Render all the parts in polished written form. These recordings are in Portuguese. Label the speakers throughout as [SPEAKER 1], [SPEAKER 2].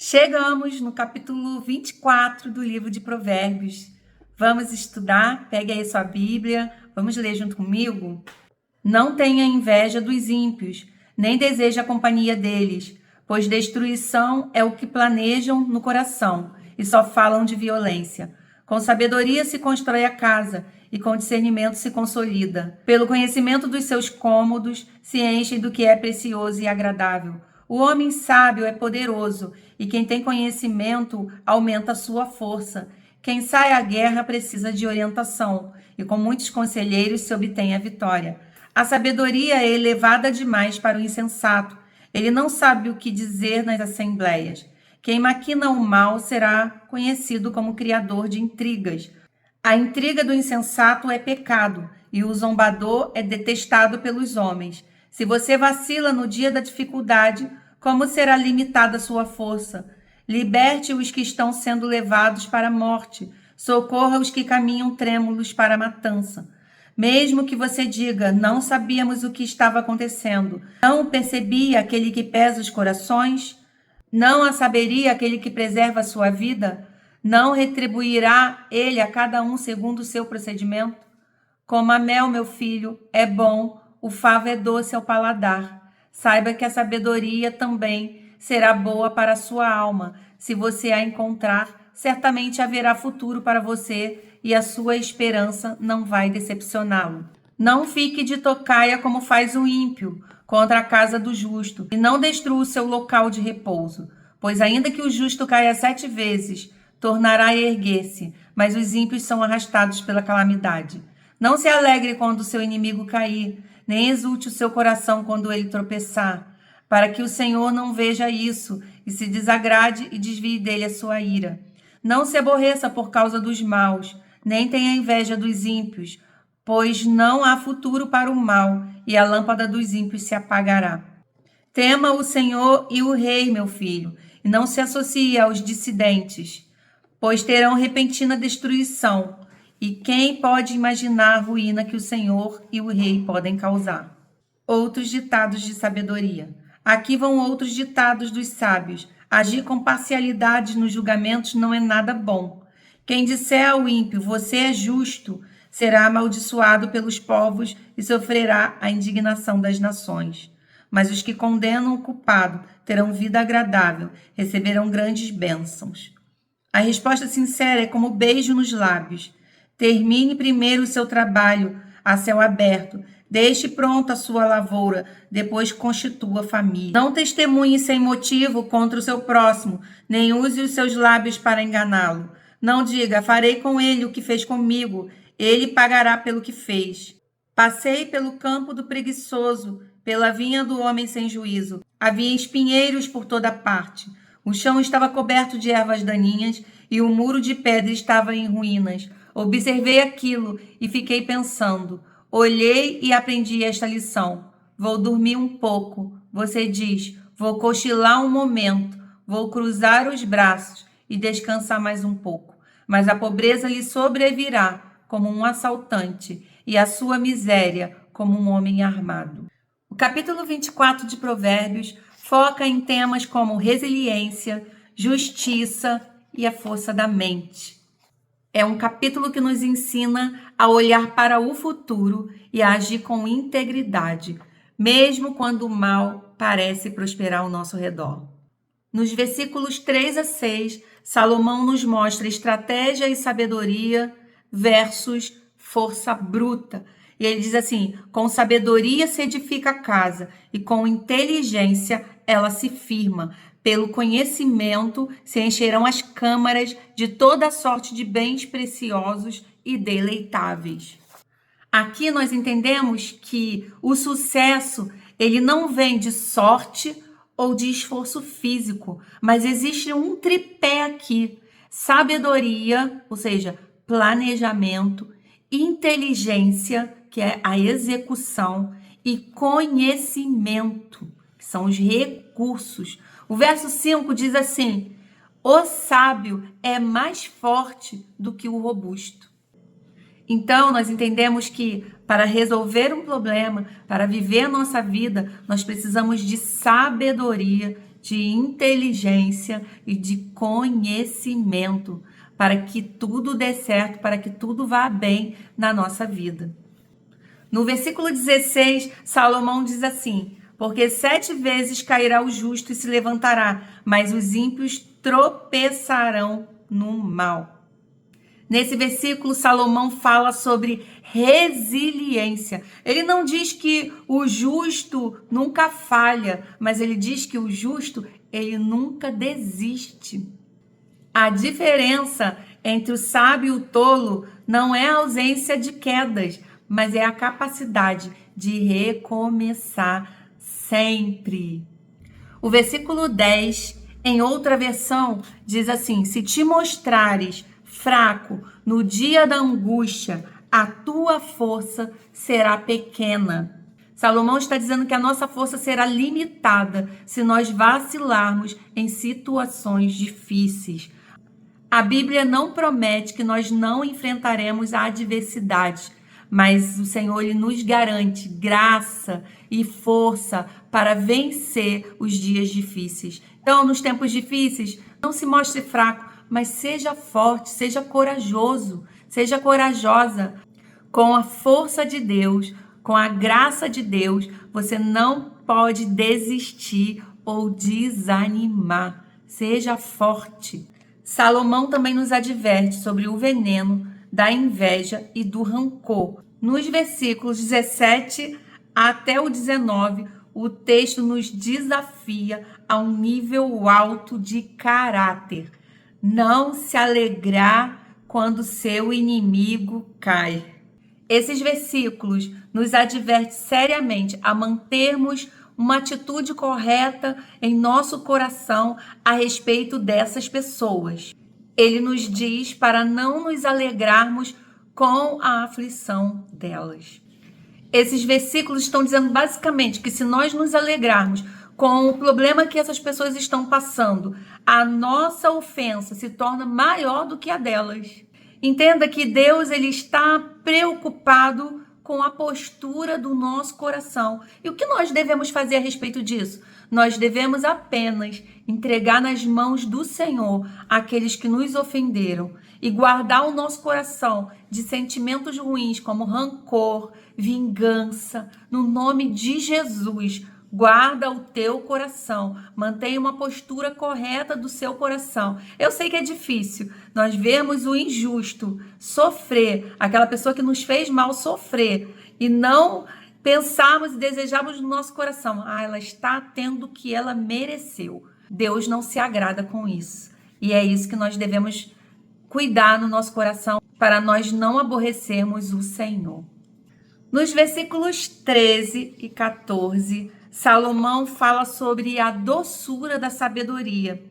[SPEAKER 1] Chegamos no capítulo 24 do livro de Provérbios. Vamos estudar? Pegue aí sua Bíblia, vamos ler junto comigo? Não tenha inveja dos ímpios, nem deseje a companhia deles, pois destruição é o que planejam no coração e só falam de violência. Com sabedoria se constrói a casa e com discernimento se consolida. Pelo conhecimento dos seus cômodos se enchem do que é precioso e agradável. O homem sábio é poderoso e quem tem conhecimento aumenta a sua força. Quem sai à guerra precisa de orientação e com muitos conselheiros se obtém a vitória. A sabedoria é elevada demais para o insensato. Ele não sabe o que dizer nas assembleias. Quem maquina o mal será conhecido como criador de intrigas. A intriga do insensato é pecado e o zombador é detestado pelos homens. Se você vacila no dia da dificuldade, como será limitada sua força? Liberte os que estão sendo levados para a morte. Socorra os que caminham trêmulos para a matança. Mesmo que você diga, não sabíamos o que estava acontecendo, não percebia aquele que pesa os corações? Não a saberia aquele que preserva a sua vida? Não retribuirá ele a cada um segundo o seu procedimento? Como a mel, meu filho, é bom, o favo é doce ao paladar. Saiba que a sabedoria também será boa para a sua alma. Se você a encontrar, certamente haverá futuro para você e a sua esperança não vai decepcioná-lo. Não fique de tocaia como faz o ímpio contra a casa do justo, e não destrua o seu local de repouso, pois ainda que o justo caia 7 vezes, tornará a erguer-se, mas os ímpios são arrastados pela calamidade. Não se alegre quando o seu inimigo cair, nem exulte o seu coração quando ele tropeçar, para que o Senhor não veja isso e se desagrade e desvie dele a sua ira. Não se aborreça por causa dos maus, nem tenha inveja dos ímpios, pois não há futuro para o mal, e a lâmpada dos ímpios se apagará. Tema o Senhor e o Rei, meu filho, e não se associe aos dissidentes, pois terão repentina destruição. E quem pode imaginar a ruína que o Senhor e o Rei podem causar? Outros ditados de sabedoria. Aqui vão outros ditados dos sábios. Agir com parcialidade nos julgamentos não é nada bom. Quem disser ao ímpio, você é justo, será amaldiçoado pelos povos e sofrerá a indignação das nações. Mas os que condenam o culpado terão vida agradável, receberão grandes bênçãos. A resposta sincera é como beijo nos lábios. Termine primeiro o seu trabalho a céu aberto. Deixe pronta a sua lavoura, depois constitua família. Não testemunhe sem motivo contra o seu próximo, nem use os seus lábios para enganá-lo. Não diga, farei com ele o que fez comigo, ele pagará pelo que fez. Passei pelo campo do preguiçoso, pela vinha do homem sem juízo. Havia espinheiros por toda parte. O chão estava coberto de ervas daninhas e o muro de pedra estava em ruínas. Observei aquilo e fiquei pensando. Olhei e aprendi esta lição. Vou dormir um pouco. Você diz, vou cochilar um momento, vou cruzar os braços e descansar mais um pouco. Mas a pobreza lhe sobrevirá como um assaltante e a sua miséria como um homem armado. O capítulo 24 de Provérbios foca em temas como resiliência, justiça e a força da mente. É um capítulo que nos ensina a olhar para o futuro e a agir com integridade, mesmo quando o mal parece prosperar ao nosso redor. Nos versículos 3 a 6, Salomão nos mostra estratégia e sabedoria versus força bruta. E ele diz assim, com sabedoria se edifica a casa e com inteligência ela se firma. Pelo conhecimento se encherão as câmaras de toda sorte de bens preciosos e deleitáveis. Aqui nós entendemos que o sucesso, ele não vem de sorte ou de esforço físico, mas existe um tripé aqui: sabedoria, ou seja, planejamento, inteligência, que é a execução, e conhecimento, que são os recursos. O verso 5 diz assim: o sábio é mais forte do que o robusto. Então, nós entendemos que para resolver um problema, para viver a nossa vida, nós precisamos de sabedoria, de inteligência e de conhecimento, para que tudo dê certo, para que tudo vá bem na nossa vida. No versículo 16, Salomão diz assim: porque 7 vezes cairá o justo e se levantará, mas os ímpios tropeçarão no mal. Nesse versículo, Salomão fala sobre resiliência. Ele não diz que o justo nunca falha, mas ele diz que o justo, ele nunca desiste. A diferença entre o sábio e o tolo não é a ausência de quedas, mas é a capacidade de recomeçar sempre. O versículo 10, em outra versão, diz assim: se te mostrares fraco no dia da angústia, a tua força será pequena. Salomão está dizendo que a nossa força será limitada se nós vacilarmos em situações difíceis. A Bíblia não promete que nós não enfrentaremos a adversidade, mas o Senhor ele nos garante graça e força para vencer os dias difíceis. Então, nos tempos difíceis, não se mostre fraco, mas seja forte, seja corajoso, seja corajosa. Com a força de Deus, com a graça de Deus, você não pode desistir ou desanimar. Seja forte. Salomão também nos adverte sobre o veneno da inveja e do rancor. Nos versículos 17 até o 19, o texto nos desafia a um nível alto de caráter. Não se alegrar quando seu inimigo cai. Esses versículos nos advertem seriamente a mantermos uma atitude correta em nosso coração a respeito dessas pessoas. Ele nos diz para não nos alegrarmos com a aflição delas. Esses versículos estão dizendo basicamente que se nós nos alegrarmos com o problema que essas pessoas estão passando, a nossa ofensa se torna maior do que a delas. Entenda que Deus ele está preocupado com a postura do nosso coração. E o que nós devemos fazer a respeito disso? Nós devemos apenas entregar nas mãos do Senhor aqueles que nos ofenderam e guardar o nosso coração de sentimentos ruins como rancor, vingança, no nome de Jesus. Guarda o teu coração, mantenha uma postura correta do seu coração. Eu sei que é difícil, nós vemos o injusto sofrer, aquela pessoa que nos fez mal sofrer, e não pensarmos e desejarmos no nosso coração, ela está tendo o que ela mereceu. Deus não se agrada com isso, e é isso que nós devemos cuidar no nosso coração, para nós não aborrecermos o Senhor. Nos versículos 13 e 14, Salomão fala sobre a doçura da sabedoria.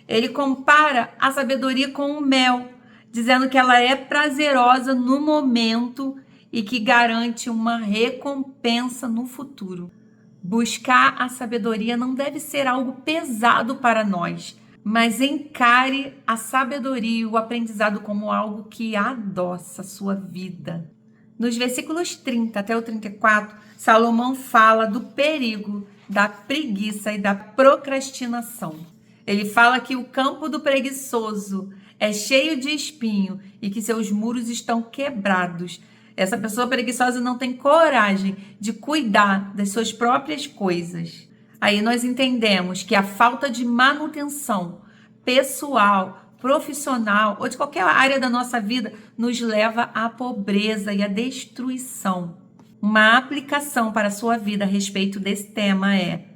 [SPEAKER 1] Ele compara a sabedoria com o mel, dizendo que ela é prazerosa no momento e que garante uma recompensa no futuro. Buscar a sabedoria não deve ser algo pesado para nós, mas encare a sabedoria e o aprendizado como algo que adoça a sua vida. Nos versículos 30 até o 34, Salomão fala do perigo da preguiça e da procrastinação. Ele fala que o campo do preguiçoso é cheio de espinho e que seus muros estão quebrados. Essa pessoa preguiçosa não tem coragem de cuidar das suas próprias coisas. Aí nós entendemos que a falta de manutenção pessoal, profissional ou de qualquer área da nossa vida nos leva à pobreza e à destruição. Uma aplicação para a sua vida a respeito desse tema é: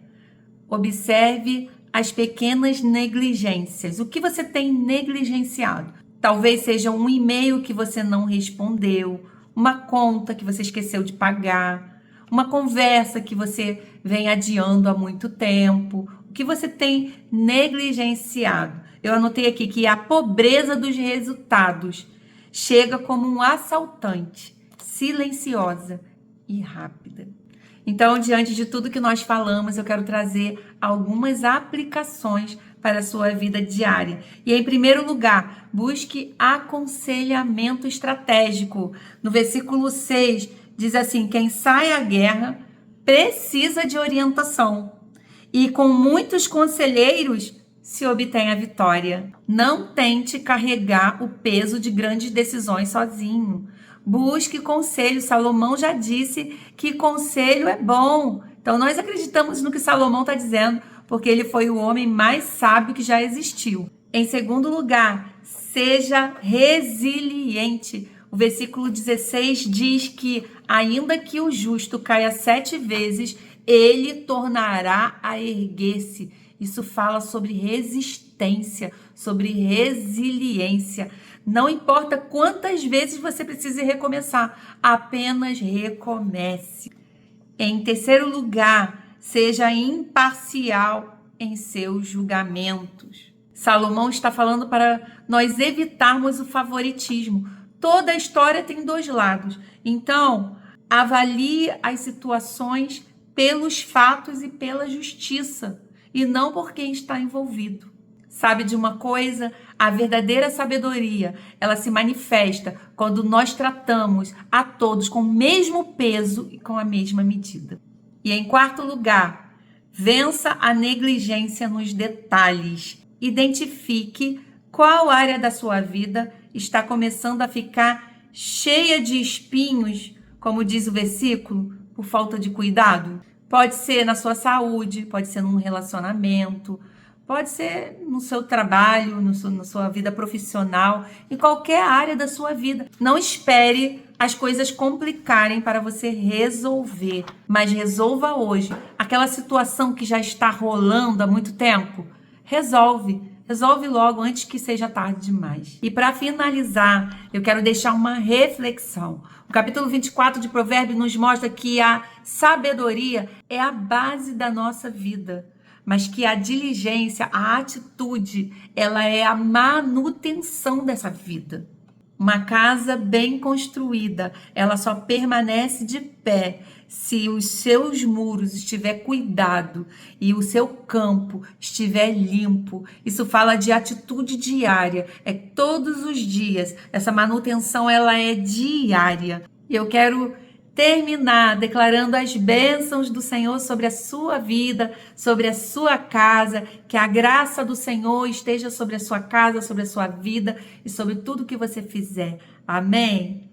[SPEAKER 1] observe as pequenas negligências. O que você tem negligenciado? Talvez seja um e-mail que você não respondeu, uma conta que você esqueceu de pagar, uma conversa que você vem adiando há muito tempo. O que você tem negligenciado? Eu anotei aqui que a pobreza dos resultados chega como um assaltante, silenciosa e rápida. Então, diante de tudo que nós falamos, eu quero trazer algumas aplicações para a sua vida diária. E, em primeiro lugar, busque aconselhamento estratégico. No versículo 6, diz assim: quem sai à guerra precisa de orientação. e com muitos conselheiros se obtém a vitória. Não tente carregar o peso de grandes decisões sozinho. Busque conselho. Salomão já disse que conselho é bom. Então, nós acreditamos no que Salomão está dizendo, porque ele foi o homem mais sábio que já existiu. Em segundo lugar, seja resiliente. O versículo 16 diz que, ainda que o justo caia 7 vezes, ele tornará a erguer-se. Isso fala sobre resistência, sobre resiliência. Não importa quantas vezes você precise recomeçar, apenas recomece. Em terceiro lugar, seja imparcial em seus julgamentos. Salomão está falando para nós evitarmos o favoritismo. Toda a história tem 2 lados. Então, avalie as situações pelos fatos e pela justiça, e não por quem está envolvido. Sabe de uma coisa? A verdadeira sabedoria, ela se manifesta quando nós tratamos a todos com o mesmo peso e com a mesma medida. E em quarto lugar, vença a negligência nos detalhes. Identifique qual área da sua vida está começando a ficar cheia de espinhos, como diz o versículo, por falta de cuidado. Pode ser na sua saúde, pode ser num relacionamento, pode ser no seu trabalho, na sua vida profissional, em qualquer área da sua vida. Não espere as coisas complicarem para você resolver, mas resolva hoje. Aquela situação que já está rolando há muito tempo, resolve logo antes que seja tarde demais. E para finalizar, eu quero deixar uma reflexão. O capítulo 24 de Provérbios nos mostra que a sabedoria é a base da nossa vida, mas que a diligência, a atitude, ela é a manutenção dessa vida. Uma casa bem construída, ela só permanece de pé se os seus muros estiver cuidado e o seu campo estiver limpo. Isso fala de atitude diária, é todos os dias. Essa manutenção, ela é diária. E eu quero terminar declarando as bênçãos do Senhor sobre a sua vida, sobre a sua casa, que a graça do Senhor esteja sobre a sua casa, sobre a sua vida e sobre tudo que você fizer. Amém?